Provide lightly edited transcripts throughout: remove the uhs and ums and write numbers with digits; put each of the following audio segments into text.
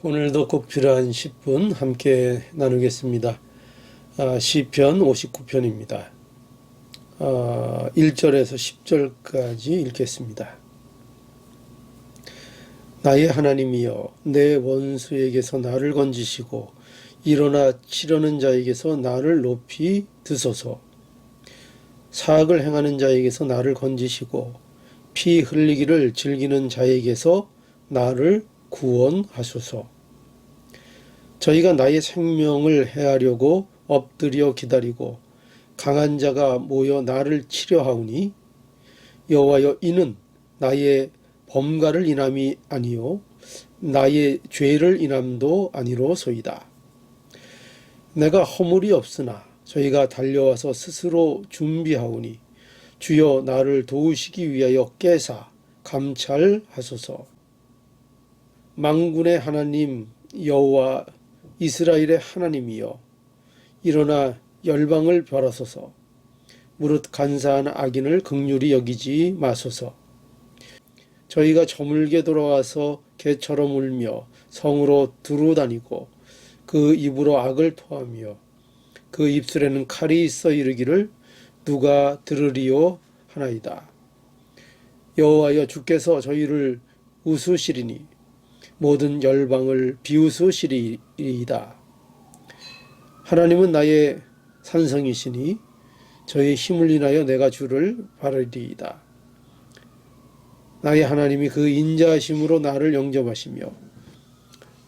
오늘도 꼭 필요한 10분 함께 나누겠습니다. 시편 59편입니다. 1절에서 10절까지 읽겠습니다. 나의 하나님이여, 내 원수에게서 나를 건지시고 일어나 치려는 자에게서 나를 높이 드소서. 사악을 행하는 자에게서 나를 건지시고 피 흘리기를 즐기는 자에게서 나를 구원하소서. 저희가 나의 생명을 해하려고 엎드려 기다리고 강한 자가 모여 나를 치려하오니 여호와여, 이는 나의 범가를 인함이 아니요 나의 죄를 인함도 아니로소이다. 내가 허물이 없으나 저희가 달려와서 스스로 준비하오니 주여, 나를 도우시기 위하여 깨사 감찰하소서. 만군의 하나님 여호와, 이스라엘의 하나님이여, 일어나 열방을 벌하소서. 무릇 간사한 악인을 긍휼히 여기지 마소서. 저희가 저물게 돌아와서 개처럼 울며 성으로 두루다니고 그 입으로 악을 토하며 그 입술에는 칼이 있어 이르기를 누가 들으리요 하나이다. 여호와여, 주께서 저희를 웃으시리니 모든 열방을 비웃으시리이다. 하나님은 나의 산성이시니 저의 힘을 인하여 내가 주를 바라리이다. 나의 하나님이 그 인자하심으로 나를 영접하시며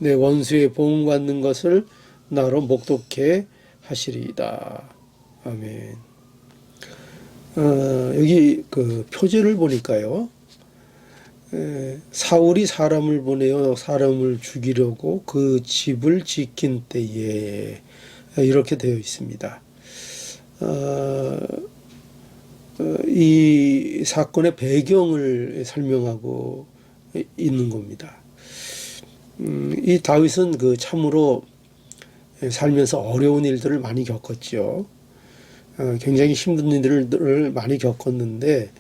내 원수의 보응받는 것을 나로 목독해 하시리이다. 아멘. 여기 그 표제를 보니까요, 사울이 사람을 보내어 사람을 죽이려고 그 집을 지킨 때에, 이렇게 되어 있습니다. 이 사건의 배경을 설명하고 있는 겁니다. 이 다윗은 그 참으로 살면서 어려운 일들을 많이 겪었죠. 굉장히 힘든 일들을 많이 겪었는데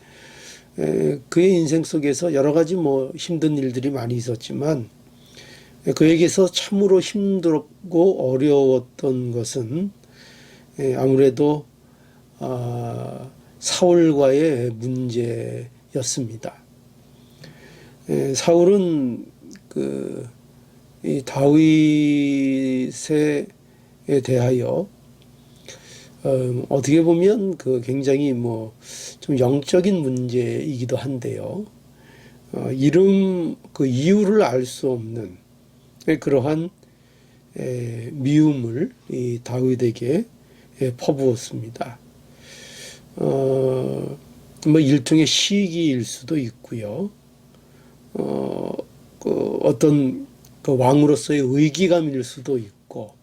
그의 인생 속에서 여러 가지 힘든 일들이 많이 있었지만 그에게서 참으로 힘들고 어려웠던 것은 아무래도 사울과의 문제였습니다. 사울은 이 다윗에 대하여 어떻게 보면 굉장히 좀 영적인 문제이기도 한데요. 그 이유를 알 수 없는 그러한 미움을 이 다윗에게 퍼부었습니다. 일종의 시기일 수도 있고요. 어떤 왕으로서의 의기감일 수도 있고,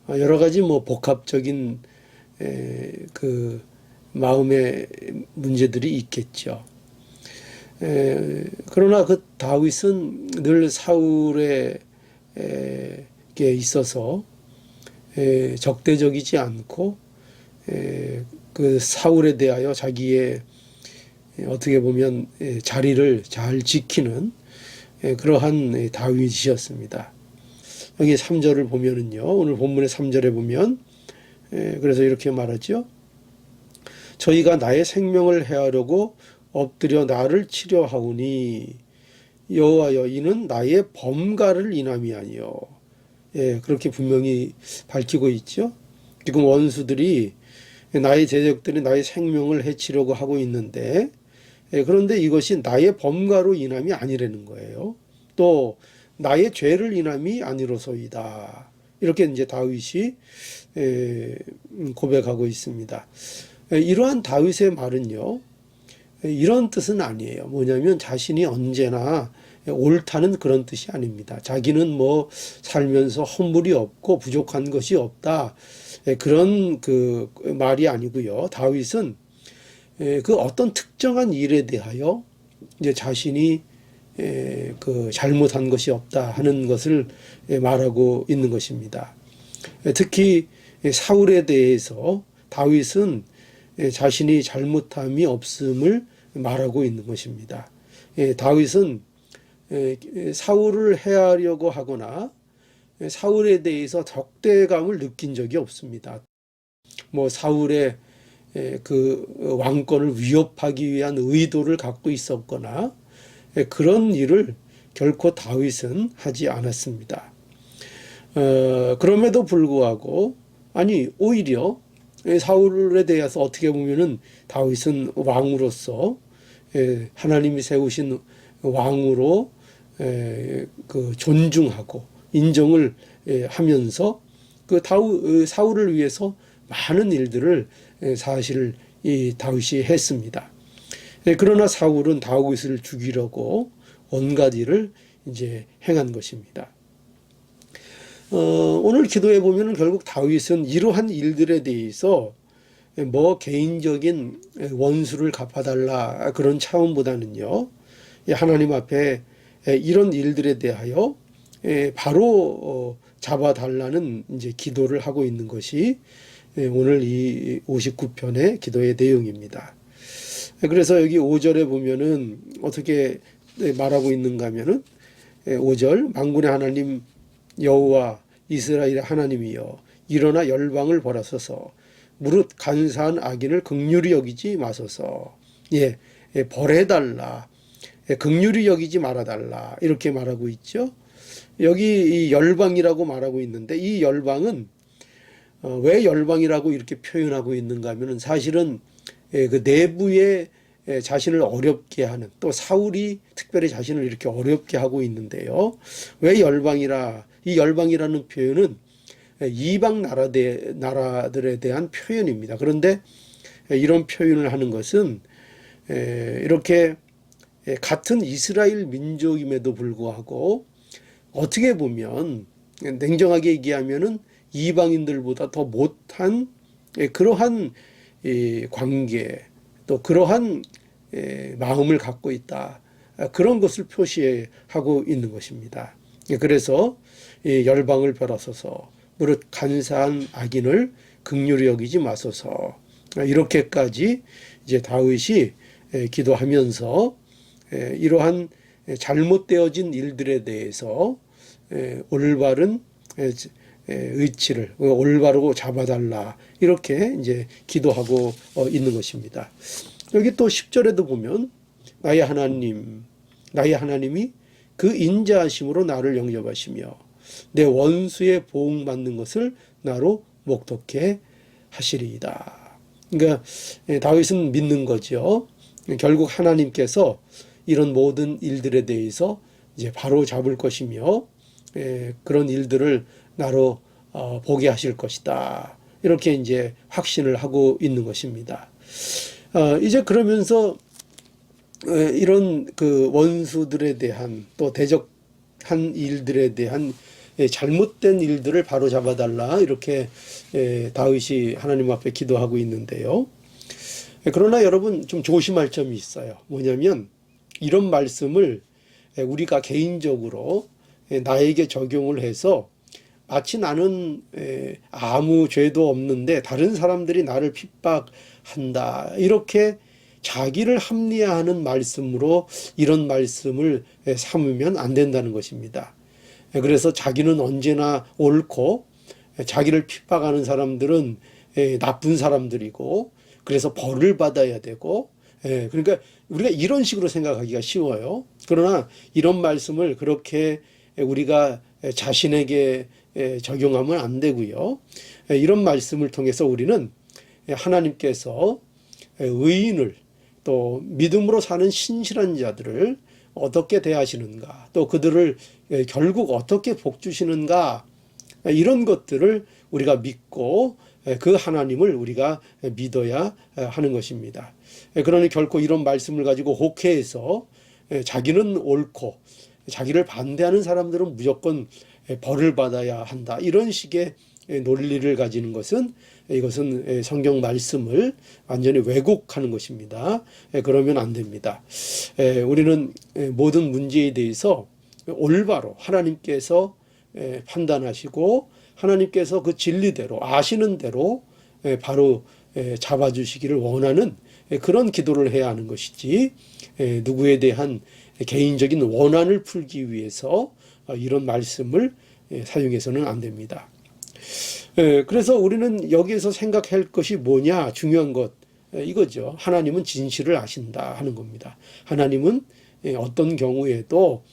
여러 가지 복합적인 그 마음의 문제들이 있겠죠. 그러나 그 다윗은 늘 사울에게 있어서 적대적이지 않고 그 사울에 대하여 자기의 어떻게 보면 자리를 잘 지키는 그러한 다윗이었습니다. 여기 3절을 보면은요, 오늘 본문의 3절에 보면 그래서 이렇게 말하죠. 저희가 나의 생명을 해하려고 엎드려 나를 치려하오니 여호와여, 이는 나의 범가를 인함이 아니요. 그렇게 분명히 밝히고 있죠. 지금 원수들이, 나의 대적들이 나의 생명을 해치려고 하고 있는데, 그런데 이것이 나의 범가로 인함이 아니라는 거예요. 또 나의 죄를 인함이 아니로소이다. 이렇게 이제 다윗이 고백하고 있습니다. 이러한 다윗의 말은요, 이런 뜻은 아니에요. 뭐냐면 자신이 언제나 옳다는 그런 뜻이 아닙니다. 자기는 살면서 허물이 없고 부족한 것이 없다, 그런 그 말이 아니고요. 다윗은 그 어떤 특정한 일에 대하여 이제 자신이 그 잘못한 것이 없다 하는 것을 말하고 있는 것입니다. 특히 사울에 대해서 다윗은 자신이 잘못함이 없음을 말하고 있는 것입니다. 다윗은 사울을 해하려고 하거나 사울에 대해서 적대감을 느낀 적이 없습니다. 뭐 사울의 그 왕권을 위협하기 위한 의도를 갖고 있었거나 그런 일을 결코 다윗은 하지 않았습니다. 그럼에도 불구하고 아니 오히려 사울에 대해서 어떻게 보면은 다윗은 왕으로서 하나님이 세우신 왕으로 그 존중하고 인정을 하면서 그 사울을 위해서 많은 일들을 사실 이 다윗이 했습니다. 그러나 사울은 다윗을 죽이려고 온갖 일을 이제 행한 것입니다. 오늘 기도해 보면 결국 다윗은 이러한 일들에 대해서 뭐 개인적인 원수를 갚아달라 그런 차원보다는요, 하나님 앞에 이런 일들에 대하여 바로 잡아달라는 이제 기도를 하고 있는 것이 오늘 이 59편의 기도의 내용입니다. 그래서 여기 5절에 보면은 어떻게 말하고 있는가 하면은 5절 만군의 하나님 여호와 이스라엘의 하나님이여 일어나 열방을 벌하소서 무릇 간사한 악인을 긍휼히 여기지 마소서. 벌해달라. 긍휼히 여기지 말아달라. 이렇게 말하고 있죠. 여기 이 열방이라고 말하고 있는데 이 열방은 왜 열방이라고 이렇게 표현하고 있는가 하면은 사실은 그 내부에 자신을 어렵게 하는, 또 사울이 특별히 자신을 이렇게 어렵게 하고 있는데요. 왜 열방이라, 이 열방이라는 표현은 이방 나라들에 대한 표현입니다. 그런데 이런 표현을 하는 것은 이렇게 같은 이스라엘 민족임에도 불구하고 어떻게 보면 냉정하게 얘기하면은 이방인들보다 더 못한 그러한 관계, 또 그러한 마음을 갖고 있다. 그런 것을 표시하고 있는 것입니다. 그래서 열방을 벌하소서 무릇 간사한 악인을 긍휼히 여기지 마소서. 이렇게까지 이제 다윗이 기도하면서 이러한 잘못되어진 일들에 대해서 올바른 의치를 올바르고 잡아달라 이렇게 이제 기도하고 있는 것입니다. 여기 또 10절에도 보면 나의 하나님, 나의 하나님이 그 인자하심으로 나를 영접하시며 내 원수의 보응받는 것을 나로 목독해 하시리이다. 그러니까 다윗은 믿는 거죠. 결국 하나님께서 이런 모든 일들에 대해서 이제 바로 잡을 것이며 그런 일들을 나로 보게 하실 것이다. 이렇게 이제 확신을 하고 있는 것입니다. 이제 그러면서 이런 그 원수들에 대한 또 대적한 일들에 대한 잘못된 일들을 바로 잡아달라 이렇게 다윗이 하나님 앞에 기도하고 있는데요. 그러나 여러분 좀 조심할 점이 있어요. 뭐냐면 이런 말씀을 우리가 개인적으로 나에게 적용을 해서 마치 나는 아무 죄도 없는데 다른 사람들이 나를 핍박한다 이렇게 자기를 합리화하는 말씀으로 이런 말씀을 삼으면 안 된다는 것입니다. 그래서 자기는 언제나 옳고 자기를 핍박하는 사람들은 나쁜 사람들이고 그래서 벌을 받아야 되고 그러니까 우리가 이런 식으로 생각하기가 쉬워요. 그러나 이런 말씀을 그렇게 우리가 자신에게 적용하면 안 되고요. 이런 말씀을 통해서 우리는 하나님께서 의인을 또 믿음으로 사는 신실한 자들을 어떻게 대하시는가, 또 그들을 결국 어떻게 복 주시는가, 이런 것들을 우리가 믿고 그 하나님을 우리가 믿어야 하는 것입니다. 그러니 결코 이런 말씀을 가지고 혹해해서 자기는 옳고 자기를 반대하는 사람들은 무조건 벌을 받아야 한다, 이런 식의 논리를 가지는 것은 이것은 성경 말씀을 완전히 왜곡하는 것입니다. 그러면 안 됩니다. 우리는 모든 문제에 대해서 올바로 하나님께서 판단하시고 하나님께서 그 진리대로 아시는 대로 바로 잡아주시기를 원하는 그런 기도를 해야 하는 것이지 누구에 대한 개인적인 원한을 풀기 위해서 이런 말씀을 사용해서는 안 됩니다. 그래서 우리는 여기에서 생각할 것이 뭐냐, 중요한 것 이거죠. 하나님은 진실을 아신다 하는 겁니다. 하나님은 어떤 경우에도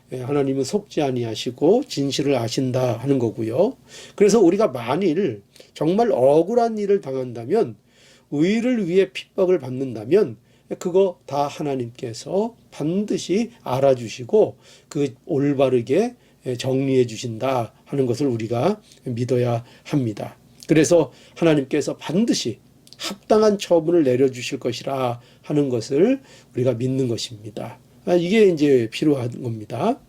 하나님은 속지 아니하시고 진실을 아신다 하는 거고요. 그래서 우리가 만일 정말 억울한 일을 당한다면, 의를 위해 핍박을 받는다면 그거 다 하나님께서 반드시 알아주시고 그 올바르게 정리해 주신다 하는 것을 우리가 믿어야 합니다. 그래서 하나님께서 반드시 합당한 처분을 내려주실 것이라 하는 것을 우리가 믿는 것입니다. 이게 이제 필요한 겁니다.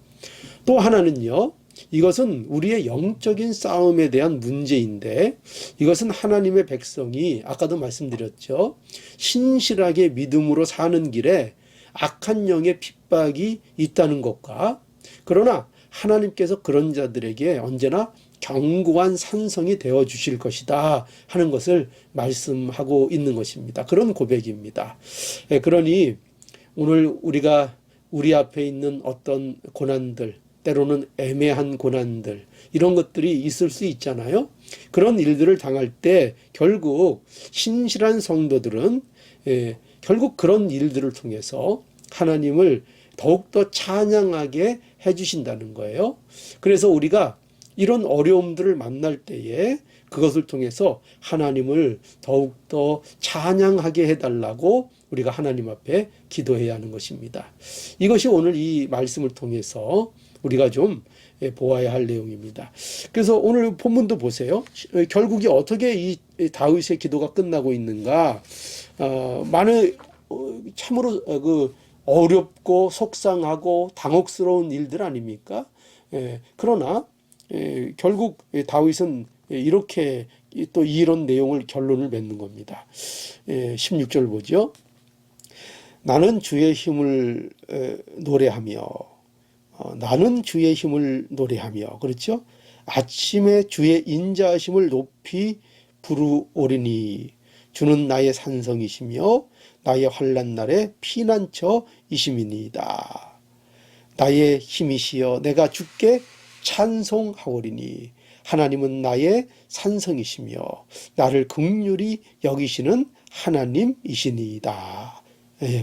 또 하나는요, 이것은 우리의 영적인 싸움에 대한 문제인데, 이것은 하나님의 백성이 아까도 말씀드렸죠. 신실하게 믿음으로 사는 길에 악한 영의 핍박이 있다는 것과, 그러나 하나님께서 그런 자들에게 언제나 견고한 산성이 되어 주실 것이다 하는 것을 말씀하고 있는 것입니다. 그런 고백입니다. 그러니 오늘 우리가 우리 앞에 있는 어떤 고난들, 때로는 애매한 고난들, 이런 것들이 있을 수 있잖아요. 그런 일들을 당할 때 결국 신실한 성도들은 결국 그런 일들을 통해서 하나님을 더욱더 찬양하게 해주신다는 거예요. 그래서 우리가 이런 어려움들을 만날 때에 그것을 통해서 하나님을 더욱더 찬양하게 해달라고 우리가 하나님 앞에 기도해야 하는 것입니다. 이것이 오늘 이 말씀을 통해서 우리가 좀 보아야 할 내용입니다. 그래서 오늘 본문도 보세요. 결국에 어떻게 이 다윗의 기도가 끝나고 있는가? 많은 참으로 그 어렵고 속상하고 당혹스러운 일들 아닙니까? 그러나 결국 다윗은 이렇게 또 이런 내용을 결론을 맺는 겁니다. 16절 보죠. 나는 주의 힘을 노래하며, 나는 주의 힘을 노래하며, 그렇죠? 아침에 주의 인자하심을 높이 부르오리니, 주는 나의 산성이시며 나의 환난 날의 피난처이심이니이다. 나의 힘이시여 내가 주께 찬송하오리니, 하나님은 나의 산성이시며 나를 긍휼히 여기시는 하나님이시니이다.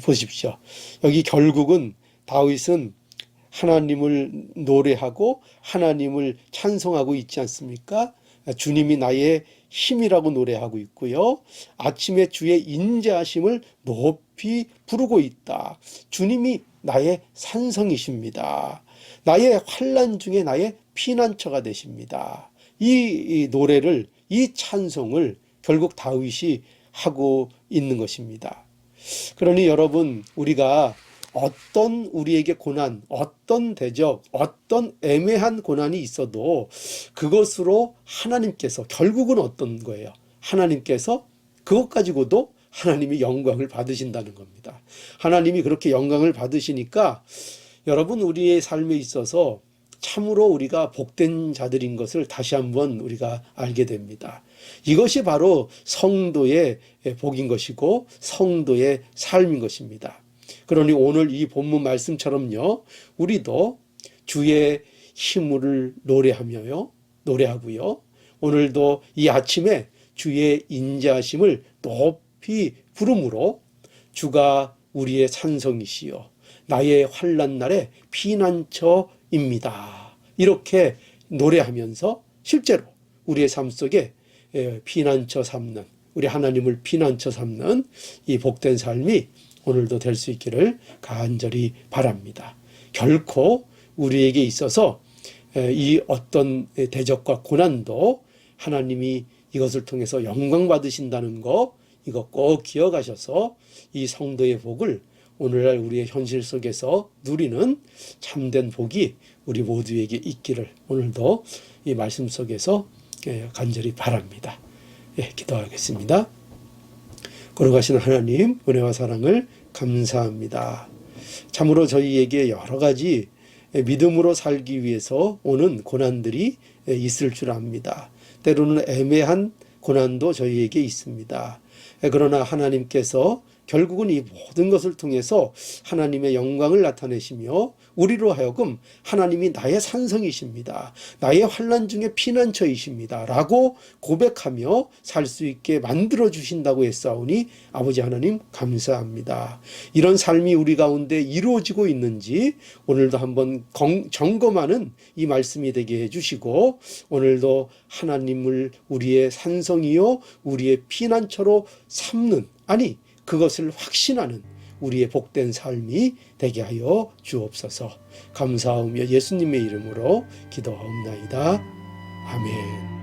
보십시오. 여기 결국은 다윗은 하나님을 노래하고 하나님을 찬송하고 있지 않습니까? 주님이 나의 힘이라고 노래하고 있고요. 아침에 주의 인자하심을 높이 부르고 있다. 주님이 나의 산성이십니다. 나의 환난 중에 나의 피난처가 되십니다. 이 노래를, 이 찬송을 결국 다윗이 하고 있는 것입니다. 그러니 여러분, 우리가 어떤 우리에게 고난, 어떤 대적, 어떤 애매한 고난이 있어도 그것으로 하나님께서 결국은 어떤 거예요? 하나님께서 그것 가지고도 하나님이 영광을 받으신다는 겁니다. 하나님이 그렇게 영광을 받으시니까 여러분, 우리의 삶에 있어서 참으로 우리가 복된 자들인 것을 다시 한번 우리가 알게 됩니다. 이것이 바로 성도의 복인 것이고 성도의 삶인 것입니다. 그러니 오늘 이 본문 말씀처럼요, 우리도 주의 힘을 노래하고요. 오늘도 이 아침에 주의 인자하심을 높이 부름으로 주가 우리의 산성이시요 나의 환난 날의 피난처입니다. 이렇게 노래하면서 실제로 우리의 삶 속에 피난처 삼는, 우리 하나님을 피난처 삼는 이 복된 삶이 오늘도 될 수 있기를 간절히 바랍니다. 결코 우리에게 있어서 이 어떤 대적과 고난도 하나님이 이것을 통해서 영광 받으신다는 거, 이거 꼭 기억하셔서 이 성도의 복을 오늘날 우리의 현실 속에서 누리는 참된 복이 우리 모두에게 있기를 오늘도 이 말씀 속에서 간절히 바랍니다. 기도하겠습니다. 거룩하신 하나님, 은혜와 사랑을 감사합니다. 참으로 저희에게 여러 가지 믿음으로 살기 위해서 오는 고난들이 있을 줄 압니다. 때로는 애매한 고난도 저희에게 있습니다. 그러나 하나님께서 결국은 이 모든 것을 통해서 하나님의 영광을 나타내시며 우리로 하여금 하나님이 나의 산성이십니다. 나의 환난 중에 피난처이십니다. 라고 고백하며 살 수 있게 만들어 주신다고 했사오니 아버지 하나님 감사합니다. 이런 삶이 우리 가운데 이루어지고 있는지 오늘도 한번 점검하는 이 말씀이 되게 해주시고 오늘도 하나님을 우리의 산성이요 우리의 피난처로 삼는 아니 그것을 확신하는 우리의 복된 삶이 되게 하여 주옵소서. 감사하며 예수님의 이름으로 기도하옵나이다. 아멘.